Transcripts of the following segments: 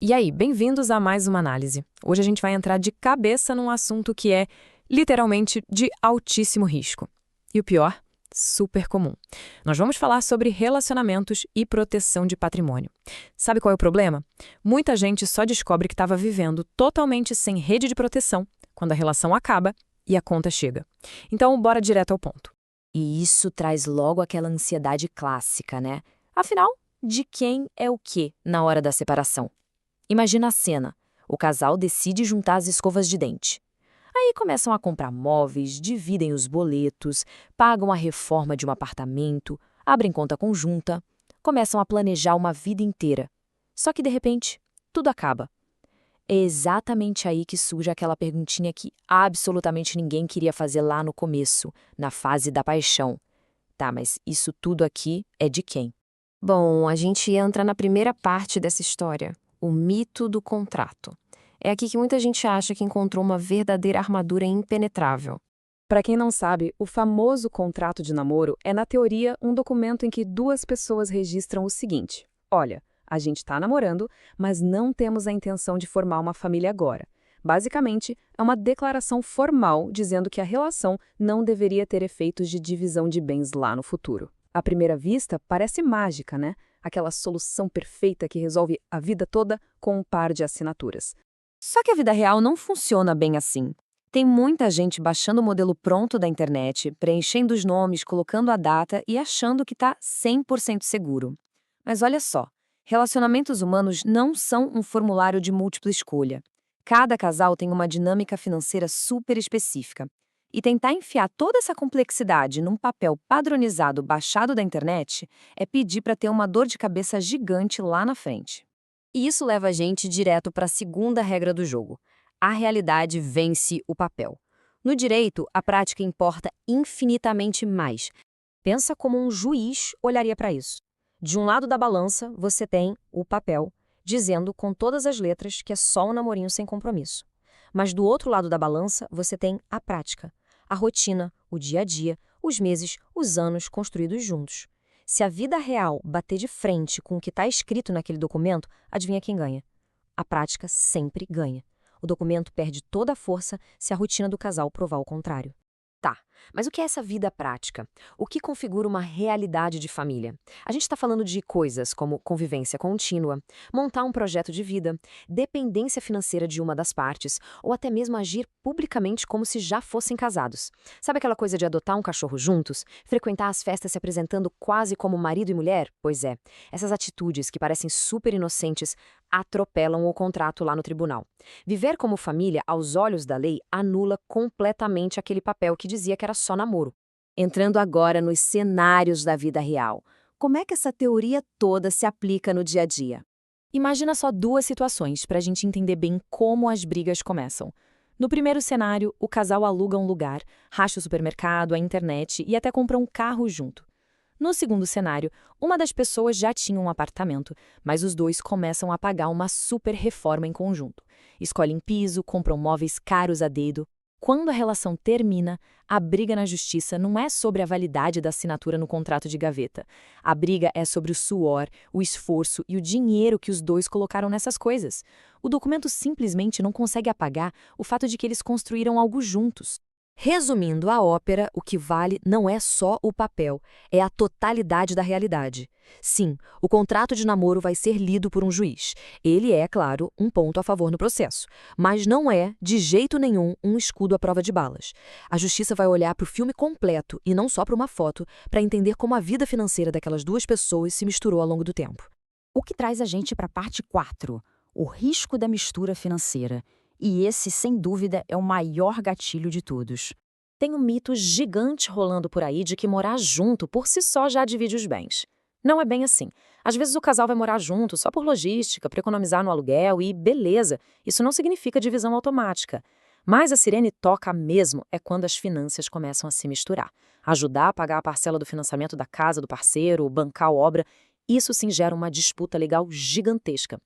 E aí, bem-vindos a mais uma análise. Hoje a gente vai entrar de cabeça num assunto que é, literalmente, de altíssimo risco. E o pior, super comum. Nós vamos falar sobre relacionamentos e proteção de patrimônio. Sabe qual é o problema? Muita gente só descobre que estava vivendo totalmente sem rede de proteção quando a relação acaba e a conta chega. Então, bora direto ao ponto. E isso traz logo aquela ansiedade clássica, né? Afinal, de quem é o quê na hora da separação? Imagina a cena. O casal decide juntar as escovas de dente. Aí começam a comprar móveis, dividem os boletos, pagam a reforma de um apartamento, abrem conta conjunta, começam a planejar uma vida inteira. Só que, de repente, tudo acaba. É exatamente aí que surge aquela perguntinha que absolutamente ninguém queria fazer lá no começo, na fase da paixão. Tá, mas isso tudo aqui é de quem? Bom, a gente entra na primeira parte dessa história, o mito do contrato. É aqui que muita gente acha que encontrou uma verdadeira armadura impenetrável. Para quem não sabe, o famoso contrato de namoro é, na teoria, um documento em que duas pessoas registram o seguinte: olha, a gente está namorando, mas não temos a intenção de formar uma família agora. Basicamente, é uma declaração formal dizendo que a relação não deveria ter efeitos de divisão de bens lá no futuro. À primeira vista, parece mágica, né? Aquela solução perfeita que resolve a vida toda com um par de assinaturas. Só que a vida real não funciona bem assim. Tem muita gente baixando o modelo pronto da internet, preenchendo os nomes, colocando a data e achando que está 100% seguro. Mas olha só, relacionamentos humanos não são um formulário de múltipla escolha. Cada casal tem uma dinâmica financeira super específica. E tentar enfiar toda essa complexidade num papel padronizado baixado da internet é pedir para ter uma dor de cabeça gigante lá na frente. E isso leva a gente direto para a segunda regra do jogo. A realidade vence o papel. No direito, a prática importa infinitamente mais. Pensa como um juiz olharia para isso. De um lado da balança, você tem o papel, dizendo com todas as letras que é só um namorinho sem compromisso. Mas do outro lado da balança, você tem a prática, a rotina, o dia a dia, os meses, os anos construídos juntos. Se a vida real bater de frente com o que está escrito naquele documento, adivinha quem ganha? A prática sempre ganha. O documento perde toda a força se a rotina do casal provar o contrário. Tá, mas o que é essa vida prática? O que configura uma realidade de família? A gente está falando de coisas como convivência contínua, montar um projeto de vida, dependência financeira de uma das partes, ou até mesmo agir publicamente como se já fossem casados. Sabe aquela coisa de adotar um cachorro juntos? Frequentar as festas se apresentando quase como marido e mulher? Pois é, essas atitudes que parecem super inocentes atropelam o contrato lá no tribunal. Viver como família, aos olhos da lei, anula completamente aquele papel que dizia que era só namoro. Entrando agora nos cenários da vida real, como é que essa teoria toda se aplica no dia a dia? Imagina só duas situações para a gente entender bem como as brigas começam. No primeiro cenário, o casal aluga um lugar, racha o supermercado, a internet e até compra um carro junto. No segundo cenário, uma das pessoas já tinha um apartamento, mas os dois começam a pagar uma super reforma em conjunto. Escolhem piso, compram móveis caros a dedo. Quando a relação termina, a briga na justiça não é sobre a validade da assinatura no contrato de gaveta. A briga é sobre o suor, o esforço e o dinheiro que os dois colocaram nessas coisas. O documento simplesmente não consegue apagar o fato de que eles construíram algo juntos. Resumindo a ópera, o que vale não é só o papel, é a totalidade da realidade. Sim, o contrato de namoro vai ser lido por um juiz. Ele é, claro, um ponto a favor no processo, mas não é, de jeito nenhum, um escudo à prova de balas. A justiça vai olhar para o filme completo e não só para uma foto, para entender como a vida financeira daquelas duas pessoas se misturou ao longo do tempo. O que traz a gente para a parte 4, o risco da mistura financeira. E esse, sem dúvida, é o maior gatilho de todos. Tem um mito gigante rolando por aí de que morar junto por si só já divide os bens. Não é bem assim. Às vezes o casal vai morar junto só por logística, para economizar no aluguel e beleza, isso não significa divisão automática. Mas a sirene toca mesmo é quando as finanças começam a se misturar. Ajudar a pagar a parcela do financiamento da casa do parceiro, bancar a obra, isso sim gera uma disputa legal gigantesca.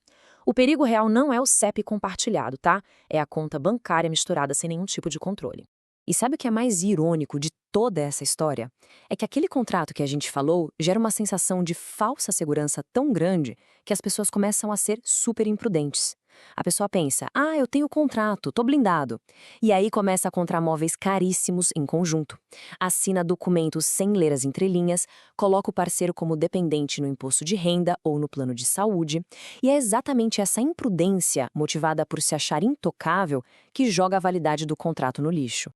O perigo real não é o CEP compartilhado, tá? É a conta bancária misturada sem nenhum tipo de controle. E sabe o que é mais irônico de toda essa história? É que aquele contrato que a gente falou gera uma sensação de falsa segurança tão grande que as pessoas começam a ser super imprudentes. A pessoa pensa, eu tenho contrato, tô blindado. E aí começa a comprar móveis caríssimos em conjunto. Assina documentos sem ler as entrelinhas, coloca o parceiro como dependente no imposto de renda ou no plano de saúde. E é exatamente essa imprudência, motivada por se achar intocável, que joga a validade do contrato no lixo.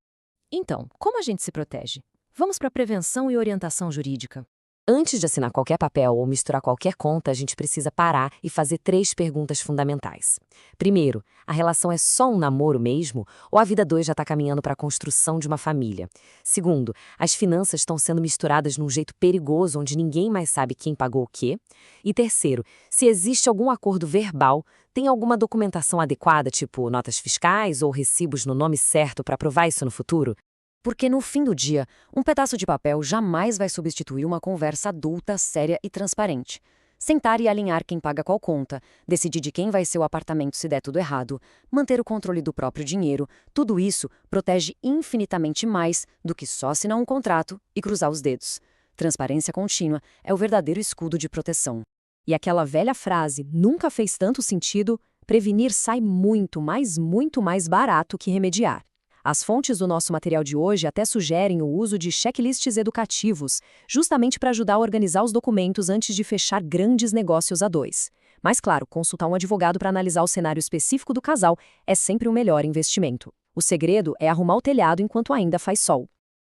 Então, como a gente se protege? Vamos para prevenção e orientação jurídica. Antes de assinar qualquer papel ou misturar qualquer conta, a gente precisa parar e fazer 3 perguntas fundamentais. Primeiro, a relação é só um namoro mesmo ou a vida 2 já está caminhando para a construção de uma família? Segundo, as finanças estão sendo misturadas num jeito perigoso onde ninguém mais sabe quem pagou o quê? E terceiro, se existe algum acordo verbal, tem alguma documentação adequada, tipo notas fiscais ou recibos no nome certo para provar isso no futuro? Porque no fim do dia, um pedaço de papel jamais vai substituir uma conversa adulta, séria e transparente. Sentar e alinhar quem paga qual conta, decidir de quem vai ser o apartamento se der tudo errado, manter o controle do próprio dinheiro, tudo isso protege infinitamente mais do que só assinar um contrato e cruzar os dedos. Transparência contínua é o verdadeiro escudo de proteção. E aquela velha frase nunca fez tanto sentido, prevenir sai muito mais barato que remediar. As fontes do nosso material de hoje até sugerem o uso de checklists educativos, justamente para ajudar a organizar os documentos antes de fechar grandes negócios a 2. Mas, claro, consultar um advogado para analisar o cenário específico do casal é sempre o melhor investimento. O segredo é arrumar o telhado enquanto ainda faz sol.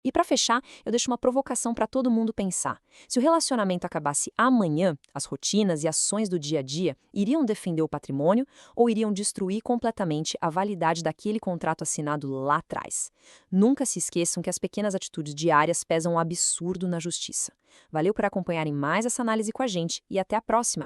E para fechar, eu deixo uma provocação para todo mundo pensar. Se o relacionamento acabasse amanhã, as rotinas e ações do dia a dia iriam defender o patrimônio ou iriam destruir completamente a validade daquele contrato assinado lá atrás? Nunca se esqueçam que as pequenas atitudes diárias pesam um absurdo na justiça. Valeu por acompanharem mais essa análise com a gente e até a próxima!